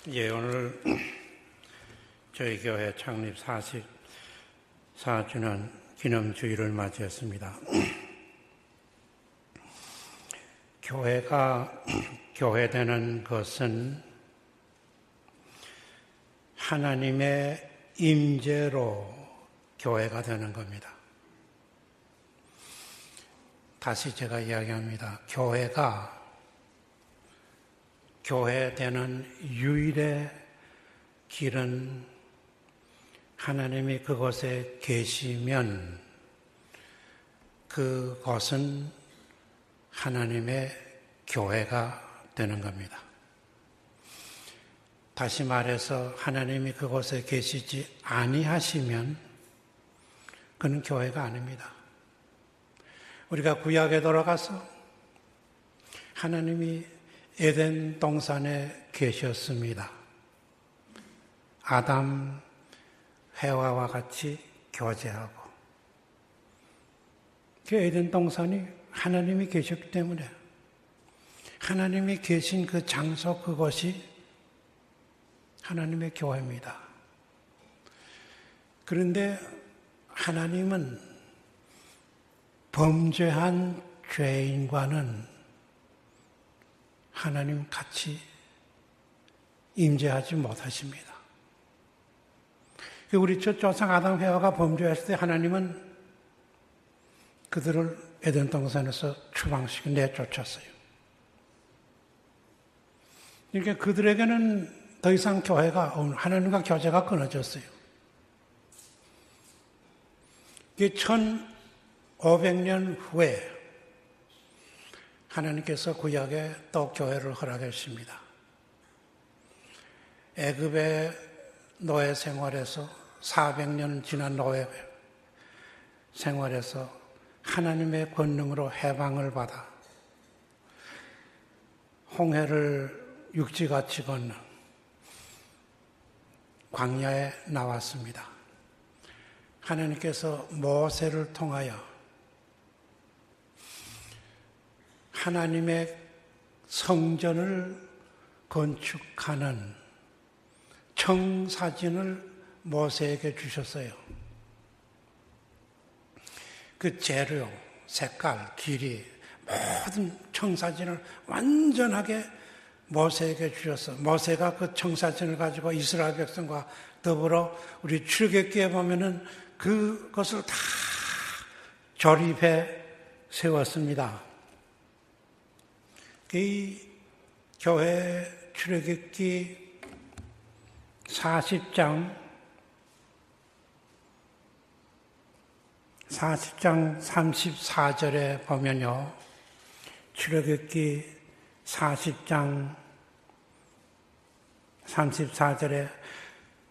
오늘 저희 교회 창립 44주년 기념주일을 맞이했습니다. 교회가 교회되는 것은 하나님의 임재로 교회가 되는 겁니다. 다시 제가 이야기합니다. 교회가 교회되는 유일의 길은 하나님이 그곳에 계시면 그것은 하나님의 교회가 되는 겁니다. 다시 말해서 하나님이 그곳에 계시지 아니하시면 그는 교회가 아닙니다. 우리가 구약에 돌아가서 하나님이 에덴 동산에 계셨습니다. 아담, 해와와 같이 교제하고. 그 에덴 동산이 하나님이 계셨기 때문에 하나님이 계신 그 장소 그것이 하나님의 교회입니다. 그런데 하나님은 범죄한 죄인과는 하나님 같이 임재하지 못하십니다. 우리 첫 조상 아담 해와가 범죄했을 때 하나님은 그들을 에덴 동산에서 추방시켜 내쫓았어요. 그러니까 그들에게는 더 이상 교회가 하나님과 교제가 끊어졌어요. 이게 1500년 후에 하나님께서 구약에 또 교회를 허락하십니다. 애굽의 노예 생활에서 400년 지난 노예 생활에서 하나님의 권능으로 해방을 받아 홍해를 육지같이 건너 광야에 나왔습니다. 하나님께서 모세를 통하여 하나님의 성전을 건축하는 청사진을 모세에게 주셨어요. 그 재료, 색깔, 길이, 모든 청사진을 완전하게 모세에게 주셨어요. 모세가 그 청사진을 가지고 이스라엘 백성과 더불어 우리 출애굽기에 보면은 그것을 다 조립해 세웠습니다. 이 교회 출애굽기 40장 34절에 보면요. 출애굽기 40장 34절에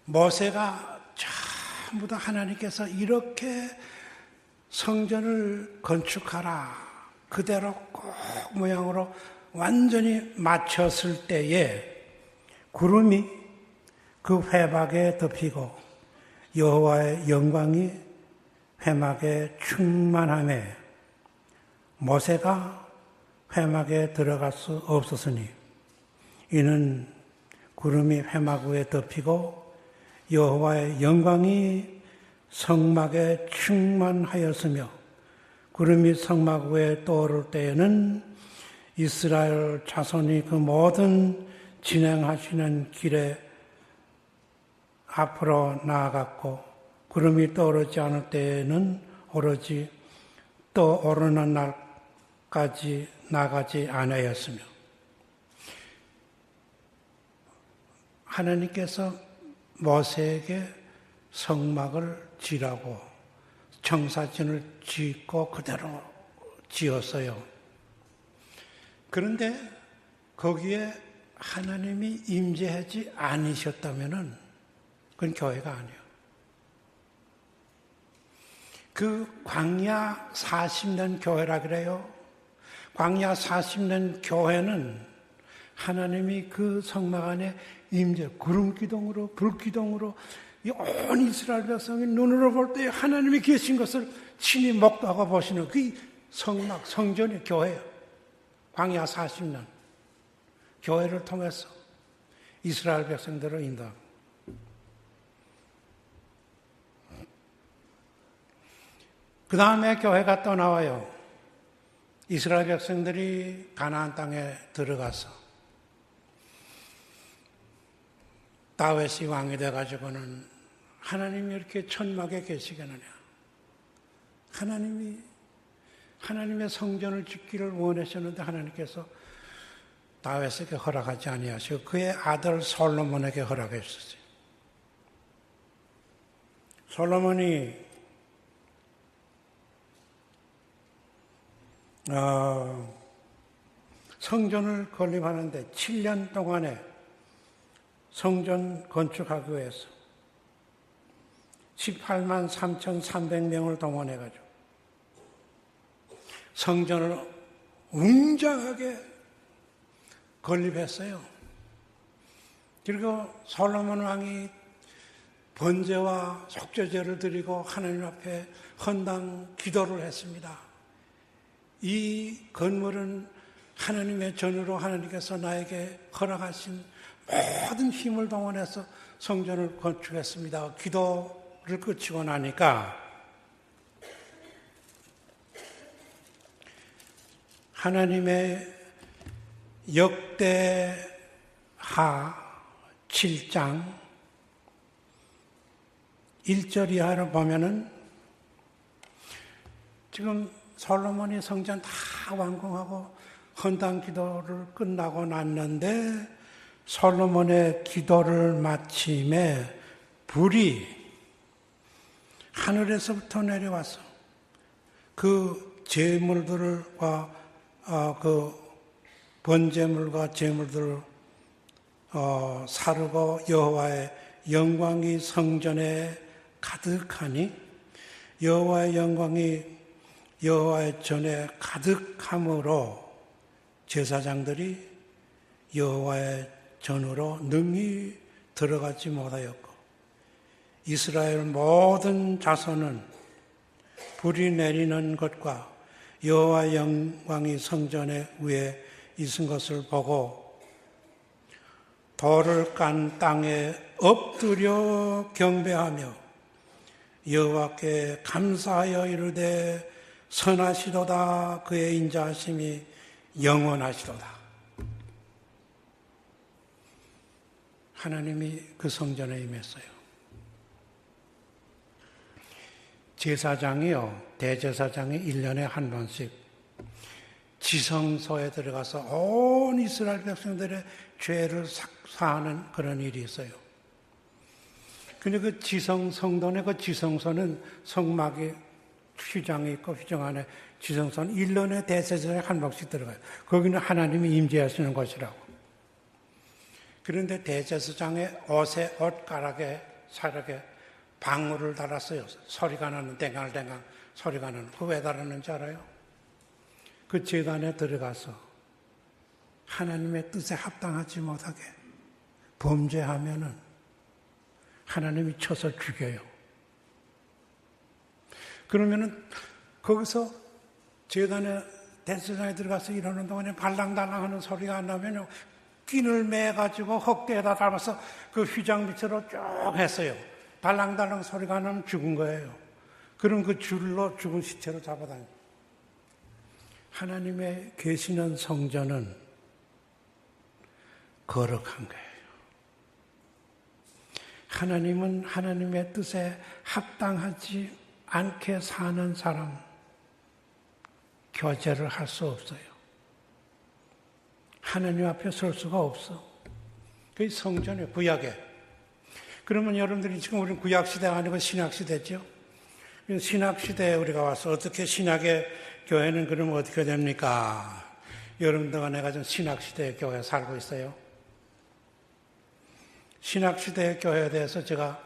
모세가 전부 다 하나님께서 이렇게 성전을 건축하라. 그대로 꼭 모양으로 완전히 맞췄을 때에 구름이 그 회막에 덮이고 여호와의 영광이 회막에 충만하매 모세가 회막에 들어갈 수 없었으니 이는 구름이 회막 위에 덮이고 여호와의 영광이 성막에 충만하였으며 구름이 성막 위에 떠오를 때에는 이스라엘 자손이 그 모든 진행하시는 길에 앞으로 나아갔고 구름이 떠오르지 않을 때에는 오로지 떠오르는 날까지 나가지 아니하였으며 하나님께서 모세에게 성막을 지라고 청사진을 짓고 그대로 지었어요. 그런데 거기에 하나님이 임재하지 않으셨다면 그건 교회가 아니에요. 그 광야 40년 교회라 그래요. 광야 40년 교회는 하나님이 그 성막 안에 임재, 구름기둥으로 불기둥으로 온 이스라엘 백성이 눈으로 볼 때 하나님이 계신 것을 친히 목도하고 보시는 그 성막, 성전의 교회예요. 광야 40년 교회를 통해서 이스라엘 백성들을 인도하고. 그 다음에 교회가 또 나와요. 이스라엘 백성들이 가나안 땅에 들어가서 다윗이 왕이 돼가지고는 하나님이 이렇게 천막에 계시겠느냐. 하나님의 성전을 짓기를 원하셨는데 하나님께서 다윗에게 허락하지 아니하시고 그의 아들 솔로몬에게 허락했었어요. 솔로몬이 성전을 건립하는데 7년 동안에 성전 건축하기 위해서 18만 3,300명을 동원해가지고 성전을 웅장하게 건립했어요. 그리고 솔로몬 왕이 번제와 속죄제를 드리고 하나님 앞에 헌당 기도를 했습니다. 이 건물은 하나님의 전으로 하나님께서 나에게 허락하신 모든 힘을 동원해서 성전을 건축했습니다. 기도를 끝이고 나니까 하나님의 역대하 7장 1절 이하를 보면은 지금 솔로몬이 성전 다 완공하고 헌당 기도를 끝나고 났는데 솔로몬의 기도를 마침에 불이 하늘에서부터 내려와서 그 제물들과 그 번제물과 제물들을 사르고 여호와의 영광이 성전에 가득하니 여호와의 영광이 여호와의 전에 가득함으로 제사장들이 여호와의 전으로 능히 들어가지 못하였고 이스라엘 모든 자손은 불이 내리는 것과 여호와의 영광이 성전의 위에 있은 것을 보고 돌을 깐 땅에 엎드려 경배하며 여호와께 감사하여 이르되 선하시도다 그의 인자하심이 영원하시도다. 하나님이 그 성전에 임했어요. 제사장이요, 대제사장이 1년에 한 번씩 지성소에 들어가서 온 이스라엘 백성들의 죄를 사하는 그런 일이 있어요. 근데 그 성전의 그 지성소는 성막이 휘장이 있고 휘장 안에 지성소는 1년에 대제사장에 한 번씩 들어가요. 거기는 하나님이 임재하시는 곳이라고. 그런데 대제사장의 옷에 옷가락에 사락에 방울을 달았어요. 소리가 나는 댕강댕강 소리가 나는. 그거 왜 달았는지 알아요? 그 제단에 들어가서 하나님의 뜻에 합당하지 못하게 범죄하면은 하나님이 쳐서 죽여요. 그러면은 거기서 제단에 대제사장에 들어가서 이러는 동안에 발랑달랑 하는 소리가 안 나면요, 핀을 매가지고 헛개에다 담아서 그 휘장 밑으로 쭉 했어요. 달랑달랑 소리가 나면 죽은 거예요. 그럼 그 줄로 죽은 시체로 잡아다녀요. 하나님의 계시는 성전은 거룩한 거예요. 하나님은 하나님의 뜻에 합당하지 않게 사는 사람 교제를 할 수 없어요. 하나님 앞에 설 수가 없어. 그게 성전이에요. 구약에. 그러면 여러분들이 지금 우리는 구약시대가 아니고 신약시대죠. 신약시대에 우리가 와서 어떻게 신약의 교회는 그러면 어떻게 됩니까? 여러분들과 내가 지금 신약시대의 교회에 살고 있어요. 신약시대의 교회에 대해서 제가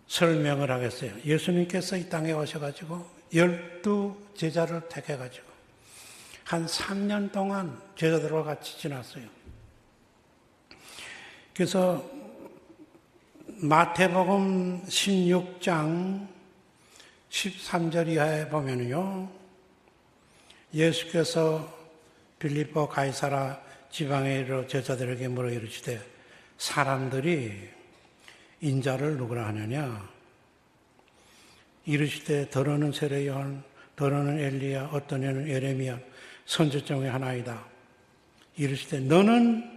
설명을 하겠어요. 예수님께서 이 땅에 오셔가지고 12제자를 택해가지고 한 3년 동안 제자들과 같이 지났어요. 그래서 마태복음 16장 13절 이하에 보면요, 예수께서 빌립보 가이사라 지방에 이르러 제자들에게 물어 이르시되 사람들이 인자를 누구라 하느냐? 이르시되 더러는 세례요한, 더러는 엘리야, 어떤 이는 예레미야, 선지자 중에 하나이다. 이르시되 너는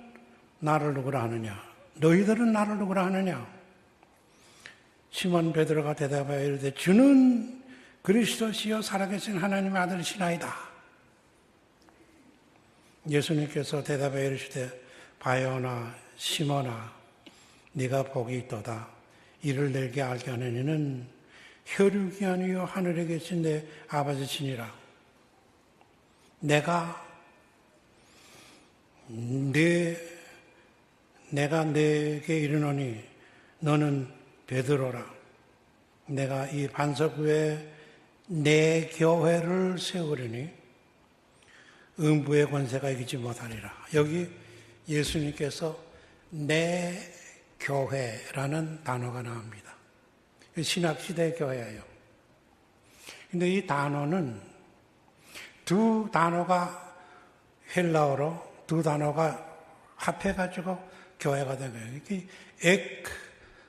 나를 누구라 하느냐? 너희들은 나를 누구라 하느냐? 시몬 베드로가 대답하여 이르되 주는 그리스도시요 살아계신 하나님의 아들이시나이다. 예수님께서 대답하여 이르시되 바요나 시몬아 네가 복이 있도다. 이를 내게 알게 하는 이는 혈육이 아니요 하늘에 계신 내 아버지시니라. 내가 내게 이르노니 너는 베드로라. 내가 이 반석 위에 내 교회를 세우려니 음부의 권세가 이기지 못하리라. 여기 예수님께서 내 교회라는 단어가 나옵니다. 신학시대 교회예요. 근데 이 단어는 두 단어가 헬라어로 두 단어가 합해가지고 교회가 된 거예요. 이게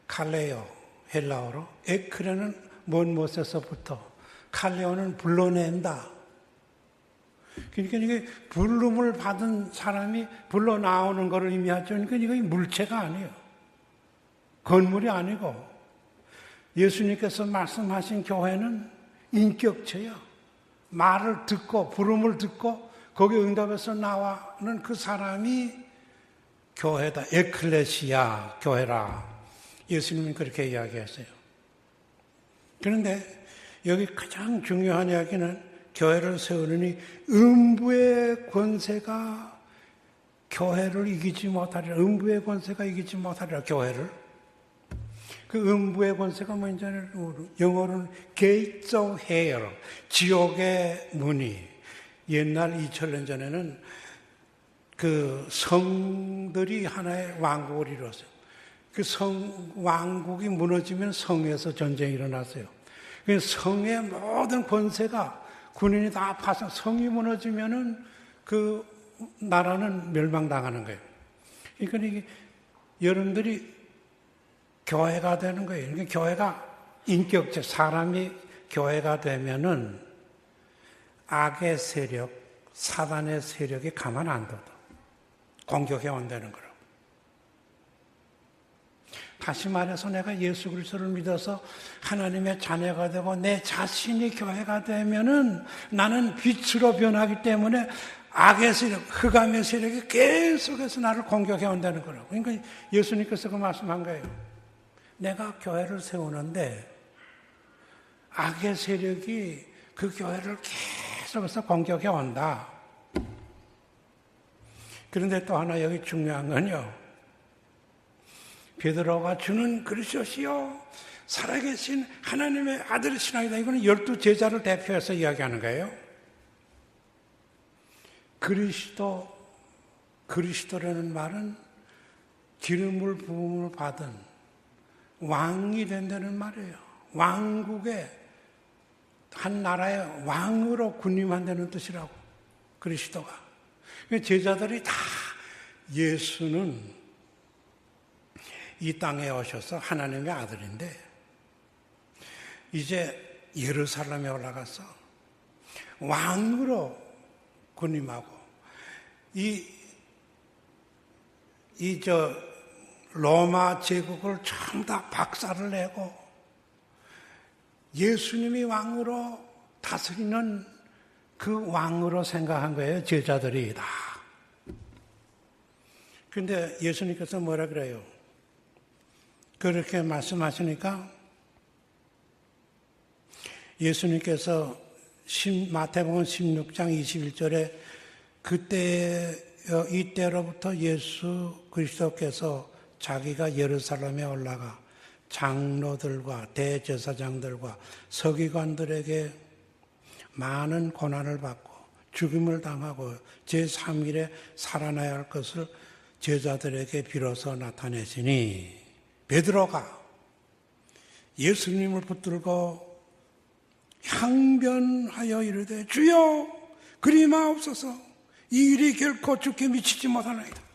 칼레오 헬라어로 에크레는 먼 못에서부터 칼레오는 불러낸다. 그러니까 이게 부름을 받은 사람이 불러 나오는 것을 의미하죠. 그러니까 이거 물체가 아니에요. 건물이 아니고 예수님께서 말씀하신 교회는 인격체예요. 말을 듣고 부름을 듣고 거기에 응답해서 나와는 그 사람이 교회다. 에클레시아 교회라. 예수님은 그렇게 이야기했어요. 그런데 여기 가장 중요한 이야기는 교회를 세우느니 음부의 권세가 교회를 이기지 못하리라. 음부의 권세가 이기지 못하리라. 교회를. 그 음부의 권세가 뭔지 영어로는 Gates of Hell, 지옥의 문이. 옛날 2000년 전에는 그 성들이 하나의 왕국을 이루었어요. 그 왕국이 무너지면 성에서 전쟁이 일어났어요. 성의 모든 권세가 군인이 다 파서 성이 무너지면은 그 나라는 멸망당하는 거예요. 그러니까 이게 여러분들이 교회가 되는 거예요. 그러니까 교회가 인격체, 사람이 교회가 되면은 악의 세력, 사단의 세력이 가만 안 둬도 공격해 온다는 거라고. 다시 말해서 내가 예수 그리스도를 믿어서 하나님의 자녀가 되고 내 자신이 교회가 되면은 나는 빛으로 변하기 때문에 악의 세력, 흑암의 세력이 계속해서 나를 공격해 온다는 거라고. 그러니까 예수님께서 그 말씀한 거예요. 내가 교회를 세우는데 악의 세력이 그 교회를 계속해서 공격해 온다. 그런데 또 하나 여기 중요한 건요. 베드로가 주는 그리스도시요 살아계신 하나님의 아들이시나이다. 이거는 12제자를 대표해서 이야기하는 거예요. 그리스도라는 말은 기름을 부음을 받은 왕이 된다는 말이에요. 왕국의 한 나라의 왕으로 군림한다는 뜻이라고. 그리스도가. 제자들이 다 예수는 이 땅에 오셔서 하나님의 아들인데 이제 예루살렘에 올라가서 왕으로 군림하고 로마 제국을 전부 다 박살을 내고 예수님이 왕으로 다스리는 그 왕으로 생각한 거예요. 제자들이 다. 그런데 예수님께서 뭐라 그래요? 그렇게 말씀하시니까 예수님께서 마태복음 16장 21절에 이때로부터 예수 그리스도께서 자기가 예루살렘에 올라가 장로들과 대제사장들과 서기관들에게 많은 고난을 받고 죽임을 당하고 제3일에 살아나야 할 것을 제자들에게 비로소 나타내시니 베드로가 예수님을 붙들고 항변하여 이르되 주여 그리 마옵소서 이 일이 결코 주께 미치지 못하나이다.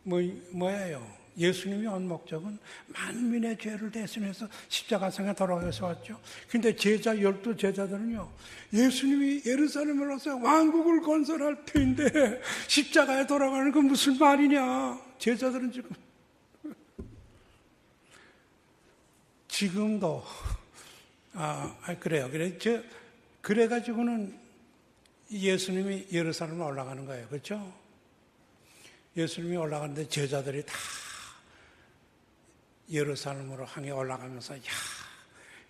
뭐예요? 예수님이 온 목적은 만민의 죄를 대신해서 십자가상에 돌아가서 왔죠. 근데 열두 제자들은요, 예수님이 예루살렘을 와서 왕국을 건설할 터인데 십자가에 돌아가는 건 무슨 말이냐? 제자들은 지금도 그래요. 그래가지고는 예수님이 예루살렘에 올라가는 거예요. 그렇죠? 예수님이 올라가는데 제자들이 다 예루살렘으로 향해 올라가면서,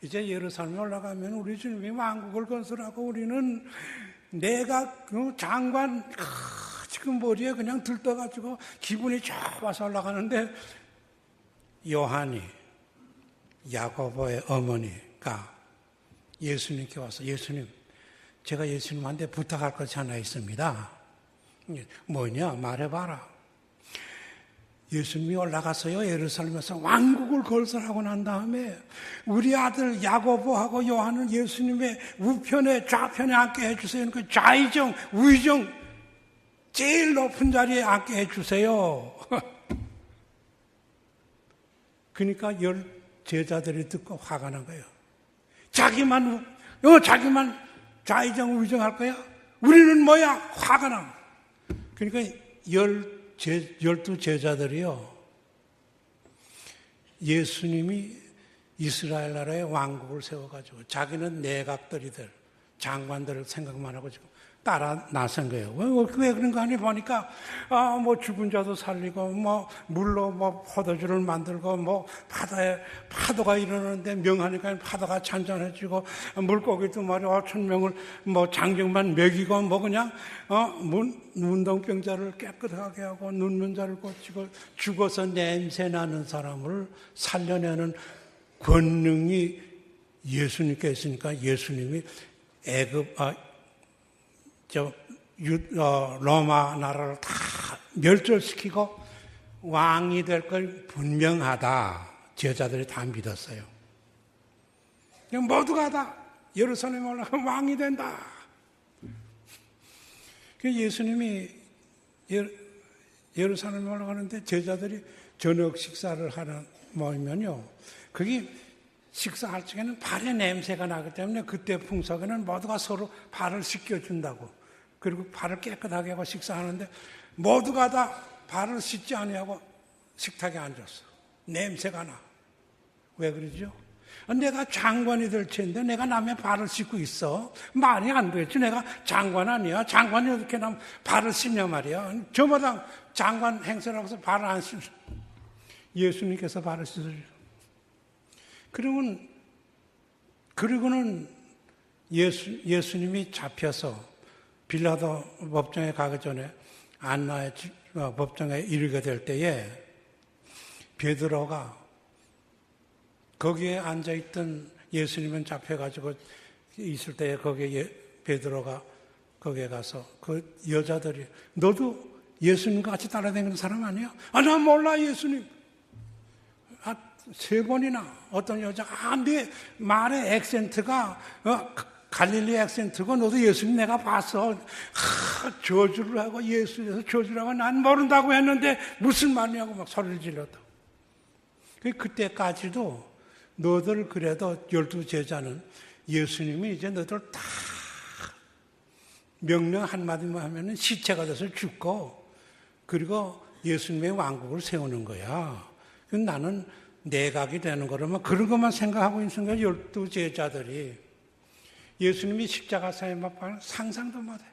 이제 예루살렘에 올라가면 우리 주님이 왕국을 건설하고 우리는 내각 장관 지금 머리에 그냥 들떠가지고 기분이 좋아서 올라가는데, 요한이, 야고보의 어머니가 예수님께 와서, 예수님, 제가 예수님한테 부탁할 것이 하나 있습니다. 뭐냐? 말해봐라. 예수님이 올라가서요, 예루살렘에서 왕국을 건설하고 난 다음에 우리 아들 야고보하고 요한은 예수님의 우편에 좌편에 앉게 해주세요. 그 좌의정, 우의정 제일 높은 자리에 앉게 해주세요. 그러니까 열 제자들이 듣고 화가 난 거예요. 자기만 좌의정, 우의정 할 거야? 우리는 뭐야? 화가 나. 그러니까 열두 제자들이요, 예수님이 이스라엘 나라의 왕국을 세워가지고 자기는 내각들이들, 장관들을 생각만 하고 지금 따라 나선 거예요. 왜 그런가 하니 보니까, 뭐 죽은 자도 살리고, 뭐 물로 뭐 포도주를 만들고, 뭐 바다에 파도가 일어나는데 명하니까 파도가 잔잔해지고, 물고기도 말이야 5,000명을 뭐 장정만 먹이고, 뭐 그냥, 문둥병자를 깨끗하게 하고, 눕는 자를 고치고, 죽어서 냄새 나는 사람을 살려내는 권능이 예수님께 있으니까 예수님이 로마 나라를 다 멸절시키고 왕이 될 걸 분명하다. 제자들이 다 믿었어요. 모두가 다 예루살렘에 올라가면 왕이 된다. 예수님이 예루살렘에 올라가는데 제자들이 저녁 식사를 하는 모이면요, 거기 식사할 적에는 발에 냄새가 나기 때문에 그때 풍속에는 모두가 서로 발을 씻겨준다고, 그리고 발을 깨끗하게 하고 식사하는데 모두가 다 발을 씻지 아니하고 식탁에 앉았어. 냄새가 나. 왜 그러죠? 내가 장관이 될 텐데 내가 남의 발을 씻고 있어. 말이 안 되지. 내가 장관 아니야. 장관이 어떻게 남 발을 씻냐 말이야. 저마다 장관 행세라고 해서 발을 안 씻어. 예수님께서 발을 씻어줘. 그리고는 예수님이 잡혀서 빌라도 법정에 가기 전에 안나의 법정에 이르게 될 때에 베드로가 거기에 앉아있던, 예수님은 잡혀가지고 있을 때에 거기에 베드로가 거기에 가서 그 여자들이, 너도 예수님과 같이 따라다니는 사람 아니야? 나 몰라 예수님. 3번이나 어떤 여자가, 네 말의 액센트가 갈릴리 액센트고 너도 예수님 내가 봤어. 저주를 하고 예수에서 저주를 하고 난 모른다고 했는데 무슨 말이냐고 막 소리를 질렀다. 그때까지도 너들 그래도 12 제자는 예수님이 이제 너들 다 명령 한마디만 하면은 시체가 돼서 죽고, 그리고 예수님의 왕국을 세우는 거야. 나는 내각이 되는 거라면 그런 것만 생각하고 있는 거야. 12 제자들이. 예수님이 십자가상에 못 박혀 상상도 못해.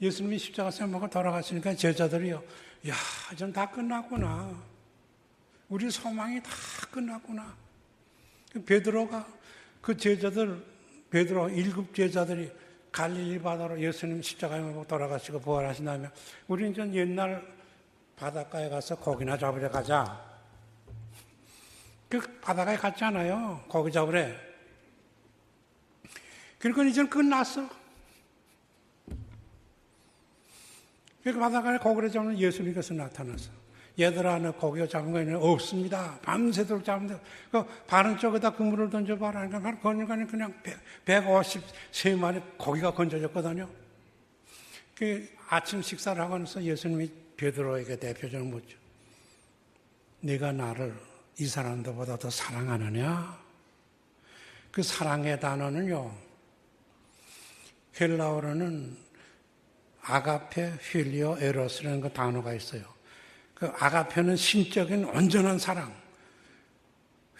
예수님이 십자가상에 못 박혀 돌아가시니까 제자들이요, 야, 이제 다 끝났구나. 우리 소망이 다 끝났구나. 베드로가 그 제자들, 베드로 7 제자들이 갈릴리 바다로 예수님 십자가에 못 박혀 돌아가시고 부활하신 다음에 우리 이제 옛날 바닷가에 가서 고기나 잡으러 가자. 그 바닷가에 갔잖아요. 고기 잡으러. 그러니까 이제는 끝났어. 그 바닷가에 고기를 잡는 예수님께서 나타났어. 얘들아, 너 고기 잡은 거 있냐? 없습니다. 밤새도록 잡는데 그 바른 쪽에다 그물을 던져봐라. 그러니까 그냥 153마리 고기가 건져졌거든요. 그 아침 식사를 하고 나서 예수님이 베드로에게 대표적으로 묻죠. 네가 나를 이 사람들보다 더 사랑하느냐? 그 사랑의 단어는요, 헬라어로는 아가페, 필리오, 에로스라는 그 단어가 있어요. 그 아가페는 신적인 온전한 사랑,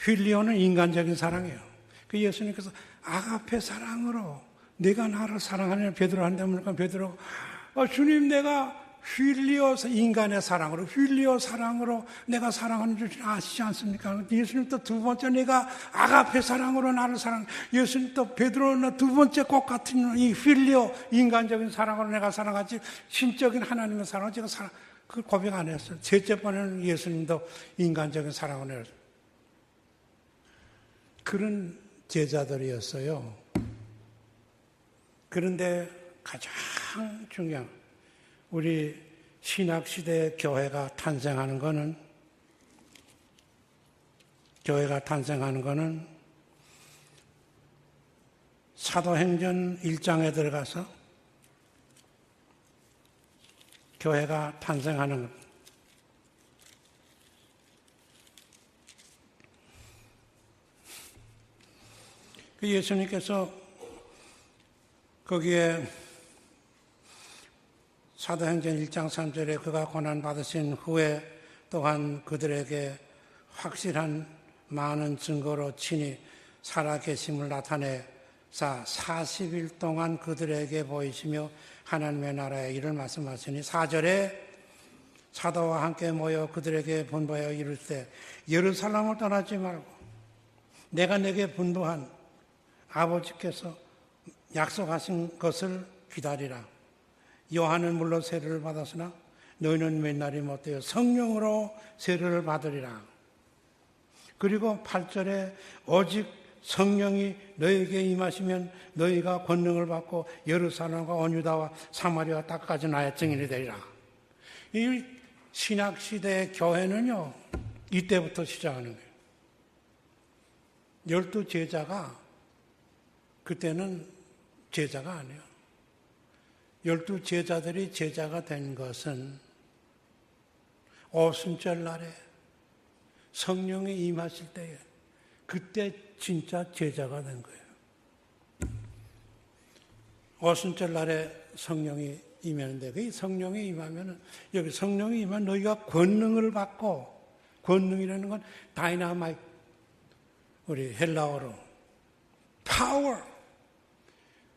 필리오는 인간적인 사랑이에요. 그 예수님께서 아가페 사랑으로 네가 나를 사랑하느냐 베드로한테 물으니까 베드로가 주님 내가 필리오 인간의 사랑으로 필리오 사랑으로 내가 사랑하는 줄 아시지 않습니까? 예수님 또 두 번째 내가 아가페 사랑으로 나를 사랑. 예수님 또 베드로는 두 번째 꼭 같은 이 필리오 인간적인 사랑으로 내가 사랑하지 신적인 하나님의 사랑으로 제가 사랑 그걸 고백 안 했어요. 셋째 번에는 예수님도 인간적인 사랑으로 했어요. 그런 제자들이었어요. 그런데 가장 중요한 우리 신학시대의 교회가 탄생하는 거는 사도행전 1장에 들어가서 교회가 탄생하는 것. 예수님께서 거기에 사도행전 1장 3절에 그가 고난받으신 후에 또한 그들에게 확실한 많은 증거로 친히 살아계심을 나타내사 40일 동안 그들에게 보이시며 하나님의 나라의 일을 말씀하시니 4절에 사도와 함께 모여 그들에게 분부하여 이를 때 예루살렘을 떠나지 말고 내가 내게 분부한 아버지께서 약속하신 것을 기다리라. 요한은 물론 세례를 받았으나 너희는 몇 날이 못되어 성령으로 세례를 받으리라. 그리고 8절에 오직 성령이 너희에게 임하시면 너희가 권능을 받고 예루살렘과 온 유다와 사마리아 땅까지 나의 증인이 되리라. 이 신학시대의 교회는요, 이때부터 시작하는 거예요. 12 제자가 그때는 제자가 아니에요. 12 제자들이 제자가 된 것은 오순절 날에 성령이 임하실 때에 그때 진짜 제자가 된 거예요. 오순절 날에 성령이 임하는데 그 성령이 임하면은 여기 성령이 임하면 너희가 권능을 받고 권능이라는 건 다이나마이트 우리 헬라어로 파워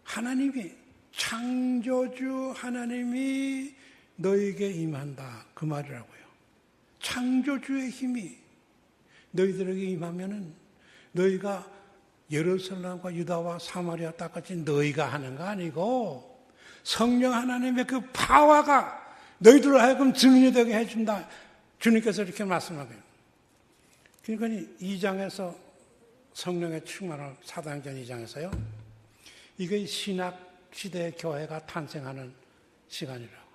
하나님이 창조주 하나님이 너에게 임한다 그 말이라고요. 창조주의 힘이 너희들에게 임하면은 너희가 예루살렘과 유다와 사마리아 땅까지 너희가 하는 거 아니고 성령 하나님의 그 파워가 너희들로 하여금 증인이 되게 해준다. 주님께서 이렇게 말씀하고요. 그러니까 2장에서 성령의 충만을 사도행전 2장에서요. 이게 신학시대 교회가 탄생하는 시간이라고.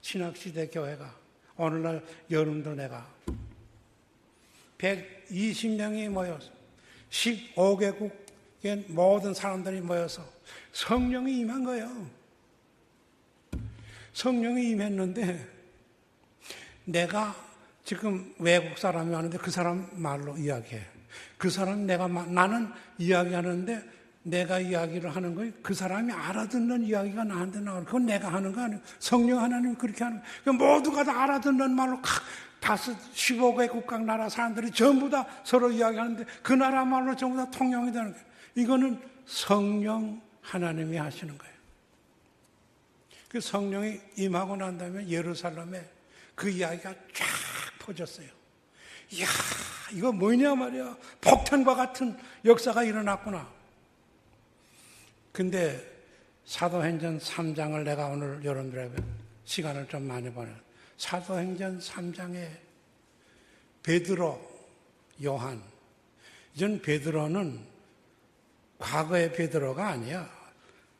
신학시대 교회가 오늘날 여러분도 내가 120명이 모여서 15개국의 모든 사람들이 모여서 성령이 임한 거예요. 성령이 임했는데 내가 지금 외국 사람이 왔는데 그 사람 말로 이야기해. 그 사람 나는 이야기하는데 내가 이야기를 하는 거예요. 그 사람이 알아듣는 이야기가 나한테 나오는 그건 내가 하는 거 아니에요. 성령 하나님이 그렇게 하는 거예요. 모두가 다 알아듣는 말로 15개 국가 나라 사람들이 전부 다 서로 이야기하는데 그 나라 말로 전부 다 통용이 되는 거예요. 이거는 성령 하나님이 하시는 거예요. 그 성령이 임하고 난 다음에 예루살렘에 그 이야기가 쫙 퍼졌어요. 이야, 이거 뭐냐 말이야. 폭탄과 같은 역사가 일어났구나. 근데 사도행전 3장을 내가 오늘 여러분들에게 시간을 좀 많이 보내요. 사도행전 3장에 베드로, 요한. 이전 베드로는 과거의 베드로가 아니야.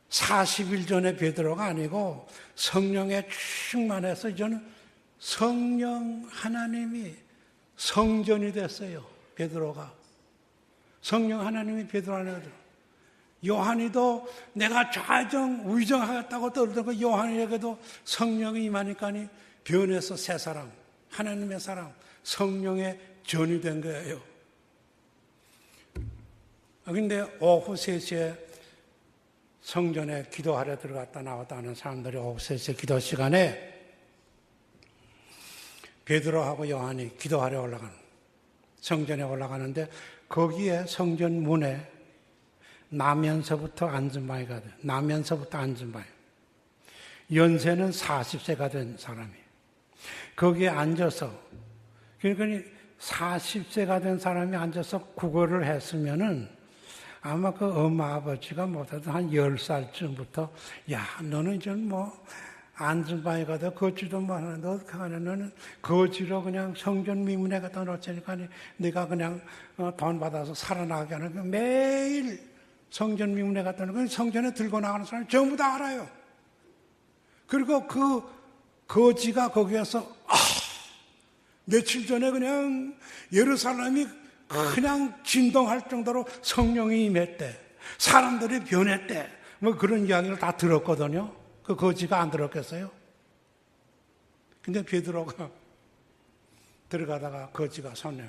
40일 전의 베드로가 아니고 성령에 충만해서 이제는 성령 하나님이 성전이 됐어요. 베드로가. 성령 하나님이 베드로 안에 들어. 요한이도 내가 좌정, 위정하겠다고 떠들던 그 요한에게도 성령이 임하니까 변해서 새 사람, 하나님의 사람, 성령의 전이 된 거예요. 근데 오후 3시에 성전에 기도하러 들어갔다 나왔다 하는 사람들이 오후 3시 기도 시간에 베드로하고 요한이 기도하러 올라가는, 성전에 올라가는데 거기에 성전 문에 나면서부터 앉은 바위가 돼. 나면서부터 앉은 바위. 연세는 40세가 된 사람이 거기에 앉아서, 그러니까 40세가 된 사람이 앉아서 구걸을 했으면은 아마 그 엄마 아버지가 못해도 한 10살쯤부터 야 너는 좀 뭐 앉은 바위가 돼 걷지도 못하는데 어떻게 하냐, 너는 거지로 그냥 성전 미문에 갖다 놓으니까 네가 그냥 돈 받아서 살아나가게 하는 거, 매일 성전 미문에 갖다 놓고 성전에 들고 나가는 사람 전부 다 알아요. 그리고 그 거지가 거기에서 며칠 전에 그냥 예루살렘이 그냥 진동할 정도로 성령이 임했대, 사람들이 변했대, 뭐 그런 이야기를 다 들었거든요. 그 거지가 안 들었겠어요? 근데 베드로가 들어가다가 거지가 손님,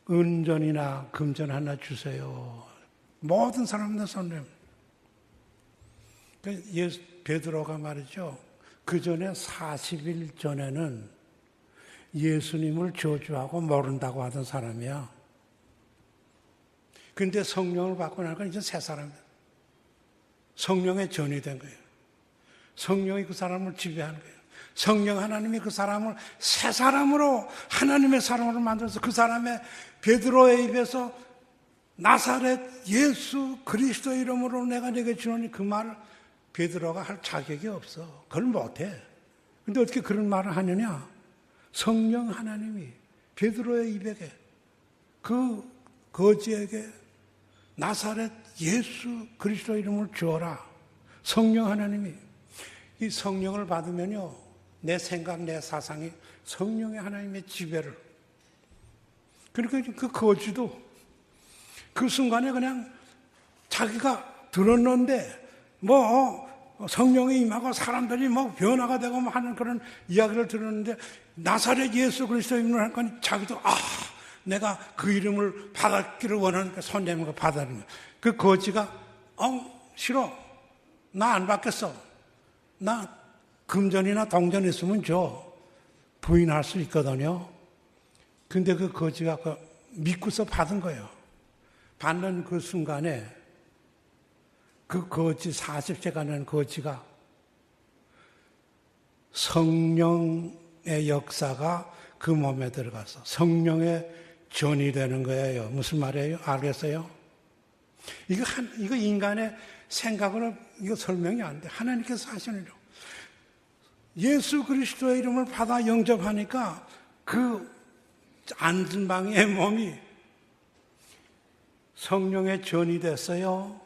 은전이나 금전 하나 주세요. 모든 사람들 손님. 베드로가 말이죠, 그 전에 40일 전에는 예수님을 저주하고 모른다고 하던 사람이야. 근데 성령을 받고 나니까 이제 새 사람이야. 성령의 전이 된 거예요. 성령이 그 사람을 지배하는 거예요. 성령 하나님이 그 사람을 새 사람으로, 하나님의 사람으로 만들어서 그 사람의, 베드로의 입에서 나사렛 예수 그리스도의 이름으로 내가 네게 주노니, 그 말을 베드로가 할 자격이 없어. 그걸 못해. 근데 어떻게 그런 말을 하느냐? 성령 하나님이 베드로의 입에게, 그 거지에게 나사렛 예수 그리스도 이름을 주어라. 성령 하나님이, 이 성령을 받으면요, 내 생각, 내 사상이 성령의 하나님의 지배를. 그러니까 그 거지도 그 순간에 그냥 자기가 들었는데 뭐 성령이 임하고 사람들이 뭐 변화가 되고 뭐 하는 그런 이야기를 들었는데, 나사렛 예수 그리스도 이름을 하니까 자기도 내가 그 이름을 받았기를 원하니까 손대는 거 받아는 거야. 그 거지가 싫어, 나 안 받겠어, 나 금전이나 동전 있으면 줘, 부인할 수 있거든요. 근데 그 거지가 믿고서 받은 거예요. 받는 그 순간에 그 거지, 40세가 된 거지가 성령의 역사가 그 몸에 들어가서 성령의 전이 되는 거예요. 무슨 말이에요? 알겠어요? 이거 인간의 생각으로 이거 설명이 안 돼. 하나님께서 하시는 일. 예수 그리스도의 이름을 받아 영접하니까 그 앉은 방의 몸이 성령의 전이 됐어요.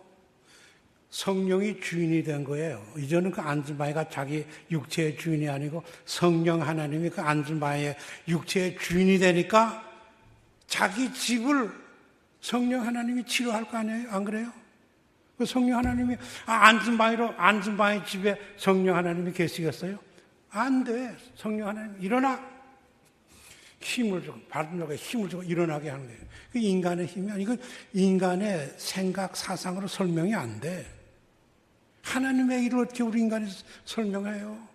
성령이 주인이 된 거예요. 이제는 그 앉은 바위가 자기 육체의 주인이 아니고 성령 하나님이 그 앉은 바위의 육체의 주인이 되니까 자기 집을 성령 하나님이 치료할 거 아니에요? 안 그래요? 그 성령 하나님이 앉은 바위 집에 성령 하나님이 계시겠어요? 안 돼. 성령 하나님 일어나, 힘을 주고, 바르게 힘을 주고 일어나게 하는 거예요. 그 인간의 힘이 아니고 인간의 생각 사상으로 설명이 안 돼. 하나님의 일을 어떻게 우리 인간이 설명해요?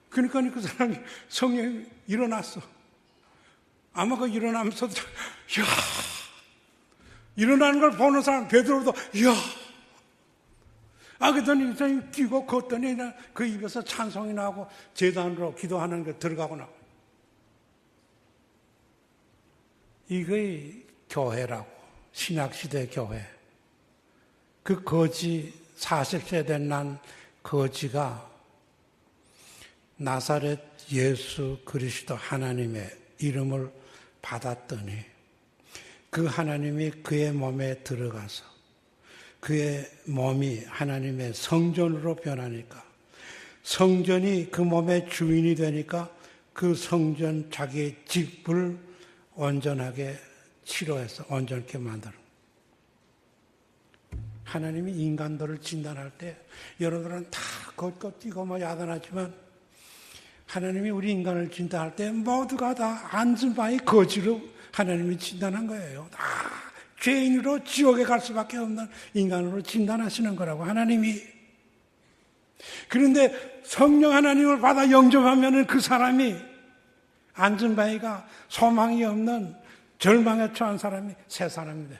그러니까 그 사람이, 성령이 일어났어. 아마 그 일어나면서도 야, 일어나는 걸 보는 사람 베드로도 야, 그랬더니 뛰고 걷더니 그 입에서 찬송이 나오고 제단으로 기도하는 게 들어가고 나고. 이게 교회라고, 신약시대 교회. 그 거지, 40세 된 난 거지가 나사렛 예수 그리스도 하나님의 이름을 받았더니 그 하나님이 그의 몸에 들어가서 그의 몸이 하나님의 성전으로 변하니까, 성전이 그 몸의 주인이 되니까 그 성전, 자기의 집을 온전하게 치료해서 온전하게 만드는. 하나님이 인간들을 진단할 때 여러분들은 다 걷고 뛰고 뭐 야단하지만 하나님이 우리 인간을 진단할 때 모두가 다 안전바의 거지로 하나님이 진단한 거예요. 다 죄인으로 지옥에 갈 수밖에 없는 인간으로 진단하시는 거라고 하나님이. 그런데 성령 하나님을 받아 영접하면 그 사람이 안전바위가 소망이 없는 절망에 처한 사람이 새 사람이 돼.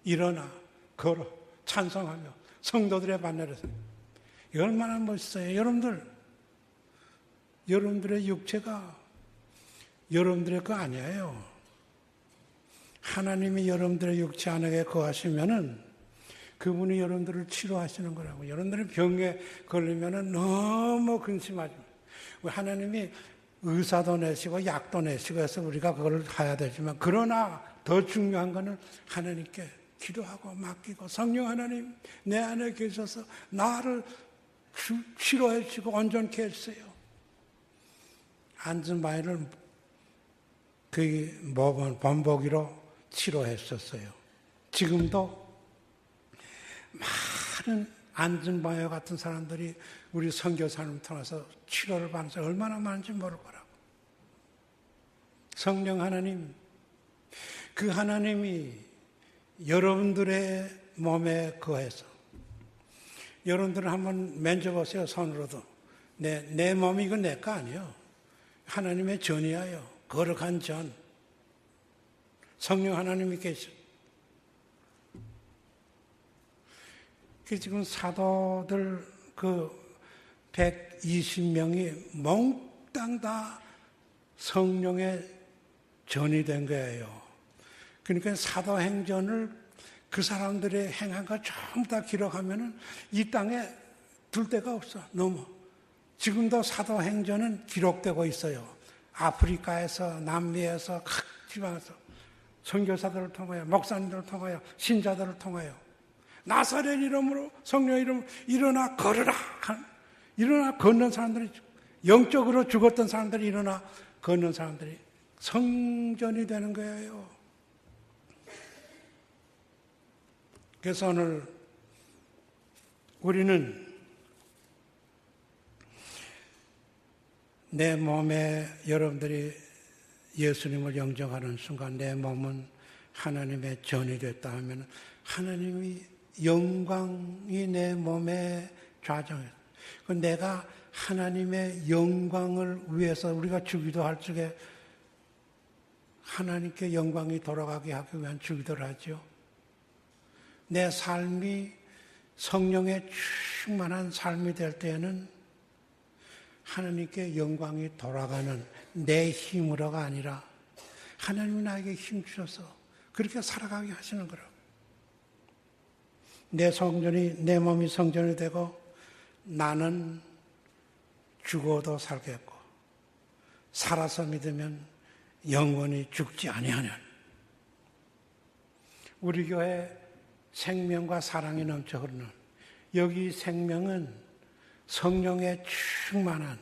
일어나 걸어 찬송하며 성도들의 반열에서. 얼마나 멋있어요. 여러분들의 육체가 여러분들의 거 아니에요. 하나님이 여러분들의 육체 안에 거하시면은 그분이 여러분들을 치료하시는 거라고. 여러분들이 병에 걸리면은 너무 근심하지. 하나님이 의사도 내시고 약도 내시고 해서 우리가 그걸 해야 되지만, 그러나 더 중요한 거는 하나님께 기도하고 맡기고, 성령 하나님 내 안에 계셔서 나를 치료해 주시고 온전케 해주세요. 안전바위를 그 번복이로 치료했었어요. 지금도 많은 안전바위와 같은 사람들이 우리 선교사님 통해서 치료를 받는 사람이 얼마나 많은지 모를 거라고. 성령 하나님, 그 하나님이 여러분들의 몸에 거해서, 여러분들은 한번 만져보세요. 손으로도. 내 몸이 이건 내 거 아니에요. 하나님의 전이에요. 거룩한 전. 성령 하나님이 계셔. 지금 사도들 그 120명이 몽땅 다 성령의 전이 된 거예요. 그러니까 사도행전을 그 사람들의 행한 거 전부 다 기록하면은 이 땅에 둘 데가 없어. 너무. 지금도 사도행전은 기록되고 있어요. 아프리카에서, 남미에서, 각 지방에서 선교사들을 통하여, 목사님들을 통하여, 신자들을 통하여 나사렛 이름으로, 성령 이름으로 일어나 걸으라. 일어나 걷는 사람들이, 영적으로 죽었던 사람들이 일어나 걷는 사람들이 성전이 되는 거예요. 그래서 오늘 우리는 내 몸에, 여러분들이 예수님을 영접하는 순간 내 몸은 하나님의 전이 됐다 하면 하나님이 영광이 내 몸에 좌정해서, 내가 하나님의 영광을 위해서 우리가 주기도 할 적에 하나님께 영광이 돌아가게 하기 위한 주기도를 하죠. 내 삶이 성령에 충만한 삶이 될 때에는 하나님께 영광이 돌아가는 내 힘으로가 아니라 하나님이 나에게 힘 주셔서 그렇게 살아가게 하시는 거라고. 내 몸이 성전이 되고 나는 죽어도 살겠고 살아서 믿으면 영원히 죽지 아니하는, 우리 교회 생명과 사랑이 넘쳐 흐르는, 여기 생명은 성령에 충만한,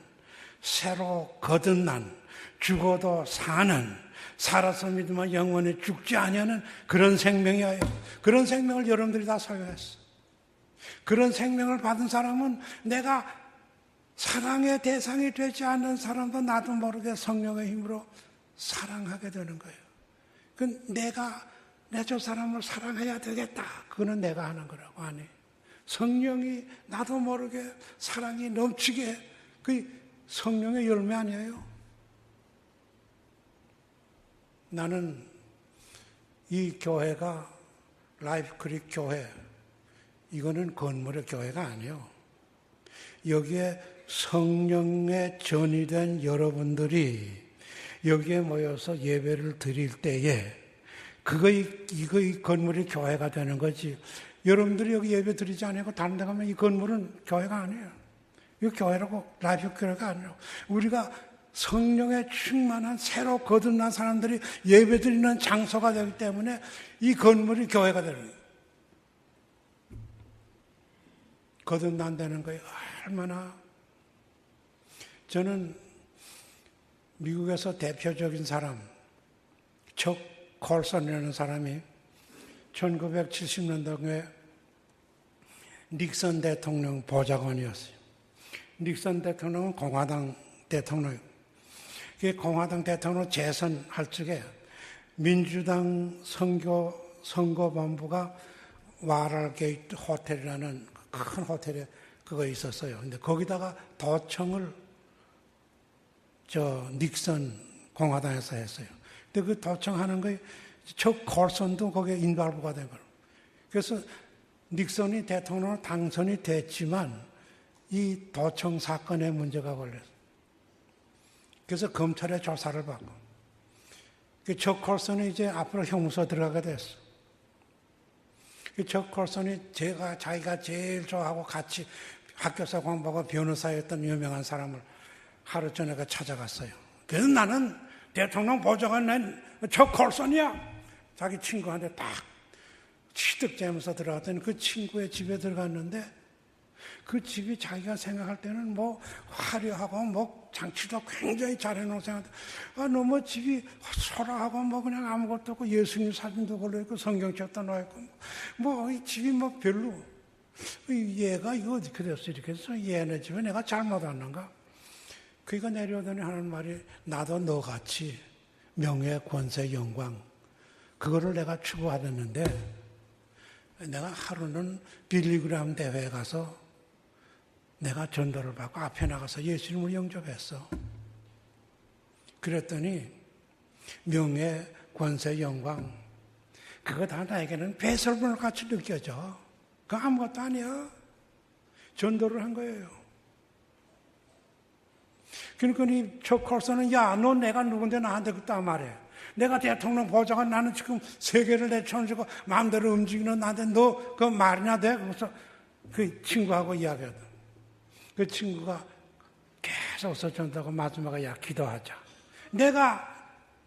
새로 거듭난, 죽어도 사는, 살아서 믿으면 영원히 죽지 아니하는 그런 생명이에요. 그런 생명을 여러분들이 다 소유했어. 그런 생명을 받은 사람은 내가 사랑의 대상이 되지 않는 사람도 나도 모르게 성령의 힘으로 사랑하게 되는 거예요. 내가 저 사람을 사랑해야 되겠다. 그거는 내가 하는 거라고. 아니, 성령이 나도 모르게 사랑이 넘치게, 그 성령의 열매 아니에요. 나는 이 교회가 라이프크릭 교회, 이거는 건물의 교회가 아니에요. 여기에 성령의 전이 된 여러분들이 여기에 모여서 예배를 드릴 때에 이거 건물이 교회가 되는 거지. 여러분들이 여기 예배 드리지 않고 다른 데 가면 이 건물은 교회가 아니에요. 이거 교회라고, 라이프 교회가 아니라고. 우리가 성령에 충만한 새로 거듭난 사람들이 예배 드리는 장소가 되기 때문에 이 건물이 교회가 되는 거예요. 거듭난다는 거예요. 얼마나. 저는 미국에서 대표적인 사람, 척 콜슨이라는 사람이 1970년도에 닉슨 대통령 보좌관이었어요. 닉슨 대통령은 공화당 대통령이고, 공화당 대통령 재선할 적에 민주당 선거본부가 와랄게이트 호텔이라는 큰 호텔에 그거 있었어요. 근데 거기다가 도청을 닉슨 공화당에서 했어요. 근데 그 도청하는 거에 척 콜슨도 거기에 인발부가 된 거예요. 그래서 닉슨이 대통령으로 당선이 됐지만 이 도청 사건에 문제가 걸렸어요. 그래서 검찰에 조사를 받고, 척 콜슨이 이제 앞으로 형무소 들어가게 됐어. 척 콜슨이 자기가 제일 좋아하고 같이 학교에서 공부하고 변호사였던 유명한 사람을 하루 전에 찾아갔어요. 그래서 나는 대통령 보좌관 낸 척 콜슨이야. 자기 친구한테 딱 취득되면서 들어갔더니 그 친구의 집에 들어갔는데 그 집이 자기가 생각할 때는 뭐 화려하고 뭐 장치도 굉장히 잘해놓은 생각인데, 너무 집이 소라하고 뭐 그냥 아무것도 없고 예수님 사진도 걸려있고 성경책도 놓여있고 뭐 이 집이 뭐 별로, 얘가 이거 어떻게 됐어 이렇게 해서 얘네 집에 내가 잘못 왔는가. 그가 내려오더니 하는 말이, 나도 너같이 명예 권세 영광 그거를 내가 추구하였는데 내가 하루는 빌리그람 대회에 가서 내가 전도를 받고 앞에 나가서 예수님을 영접했어. 그랬더니 명예, 권세, 영광 그거 다 나에게는 배설물 같이 느껴져. 그거 아무것도 아니야. 전도를 한 거예요. 그러니까 이 척 콜슨은, 야, 너 내가 누군데 나한테 그따 말해. 내가 대통령 보좌관, 나는 지금 세계를 내쳐주고 마음대로 움직이는 나한테 너 그 말이나 돼? 그래서 그 친구하고 이야기하다. 그 친구가 계속 써준다고 마지막에, 야, 기도하자. 내가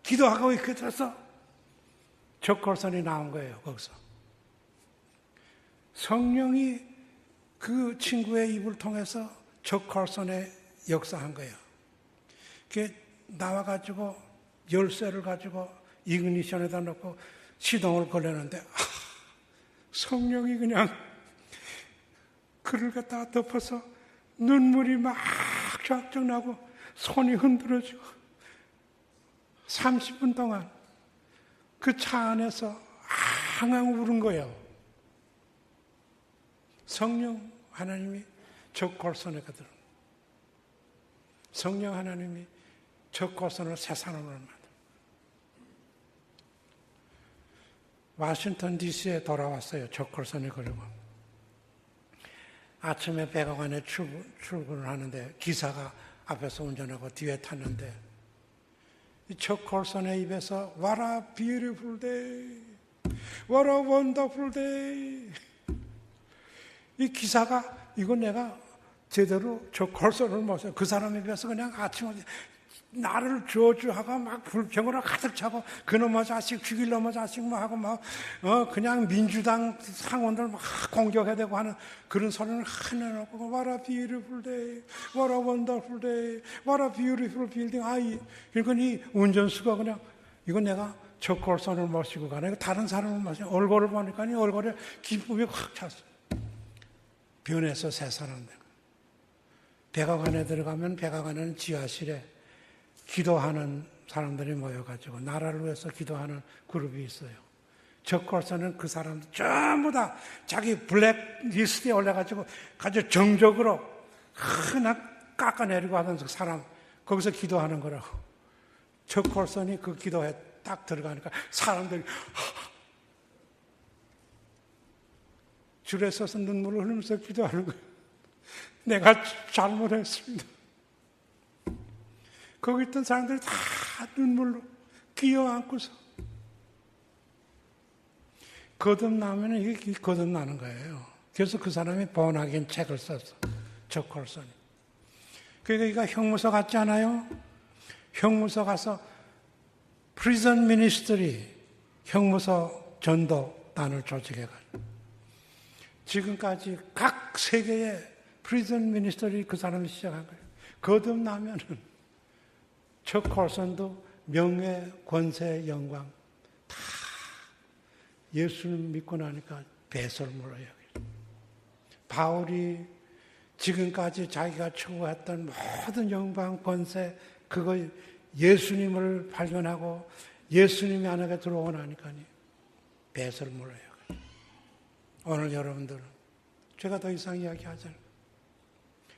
기도하고 있게 돼서 척 콜슨이 나온 거예요, 거기서. 성령이 그 친구의 입을 통해서 척 콜슨의 역사한 거예요. 그게 나와가지고 열쇠를 가지고 이그니션에다 넣고 시동을 걸려는데, 성령이 그냥 그를 갖다가 덮어서 눈물이 막 쫙쫙 나고 손이 흔들어지고 30분 동안 그 차 안에서 앙앙 우는 거예요. 성령 하나님이 척 콜슨에 거든. 성령 하나님이 척 콜슨을 새 사람을 만들어. 워싱턴 DC에 돌아왔어요. 척 콜슨이. 그리고 아침에 백악관에 출근을 하는데 기사가 앞에서 운전하고 뒤에 탔는데 척 콜슨의 입에서 What a beautiful day, What a wonderful day. 이 기사가, 이거 내가 제대로 척 콜슨을 모셔. 그 사람 입에서 그냥 아침에 나를 저주하고 막 불평으로 가득 차고 그놈의 자식 죽일 놈의 자식 뭐 하고 막 그냥 민주당 상원들 막 공격해야 되고 하는 그런 소리를 해내놓고 What a beautiful day, What a wonderful day, What a beautiful building. 그러니까 이 운전수가 그냥, 이거 내가 척 콜슨을 모시고 가네. 다른 사람을 모시고 얼굴을 보니까 이 얼굴에 기쁨이 확 찼어요. 변해서 새 사람 된. 백악관에 들어가면 백악관은 지하실에 기도하는 사람들이 모여가지고 나라를 위해서 기도하는 그룹이 있어요. 척 콜슨은 그 사람들 전부 다 자기 블랙리스트에 올려가지고 아주 정적으로 그냥 깎아내리고 하던 사람, 거기서 기도하는 거라고. 척 콜슨이 그 기도에 딱 들어가니까 사람들이 줄에 서서 눈물을 흘리면서 기도하는 거예요. 내가 잘못했습니다. 거기 있던 사람들이 다 눈물로 끼어안고서 거듭나면 이게 거듭나는 거예요. 그래서 그 사람이 번하긴 책을 썼어. 척 콜슨이. 그러니까 형무소 갔지 않아요? 형무소 가서 프리즌 미니스트리, 형무소 전도단을 조직해가지고 지금까지 각 세계의 프리즌 미니스트리 그 사람이 시작한 거예요. 거듭나면은 척 콜슨도 명예, 권세, 영광 다 예수를 믿고 나니까 배설물로 여겨요. 바울이 지금까지 자기가 추구했던 모든 영광, 권세, 그거 예수님을 발견하고 예수님이 안에 들어오고 나니까요. 배설을 몰라요. 오늘 여러분들, 제가 더 이상 이야기하잖아요.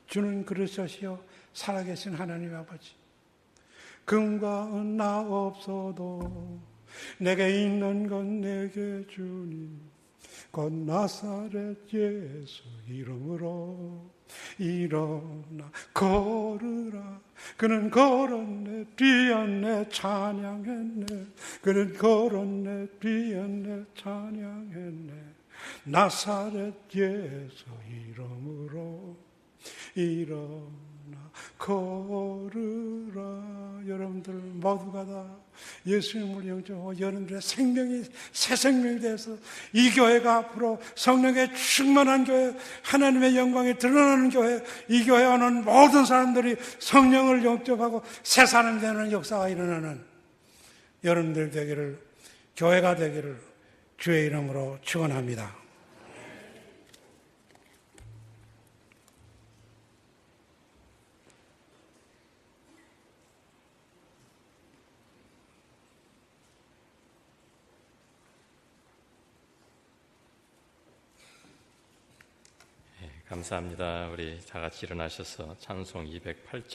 주는 그러시오. 살아계신 하나님 아버지. 금과 은 나 없어도 내게 있는 건 내게 주니 곧 나사렛 예수 이름으로 일어나 걸으라. 그는 걸었네, 뛰었네, 찬양했네. 그는 걸었네, 뛰었네, 찬양했네. 나사렛 예수 이름으로 일어나 걸으라. 여러분들 모두가 다 예수님을 영접하고 여러분들의 생명이 새 생명이 돼서 이 교회가 앞으로 성령의 충만한 교회, 하나님의 영광이 드러나는 교회, 이 교회에 오는 모든 사람들이 성령을 영접하고 새 사람이 되는 역사가 일어나는 여러분들 되기를, 교회가 되기를 주의 이름으로 축원합니다. 감사합니다. 우리 다 같이 일어나셔서 찬송 208절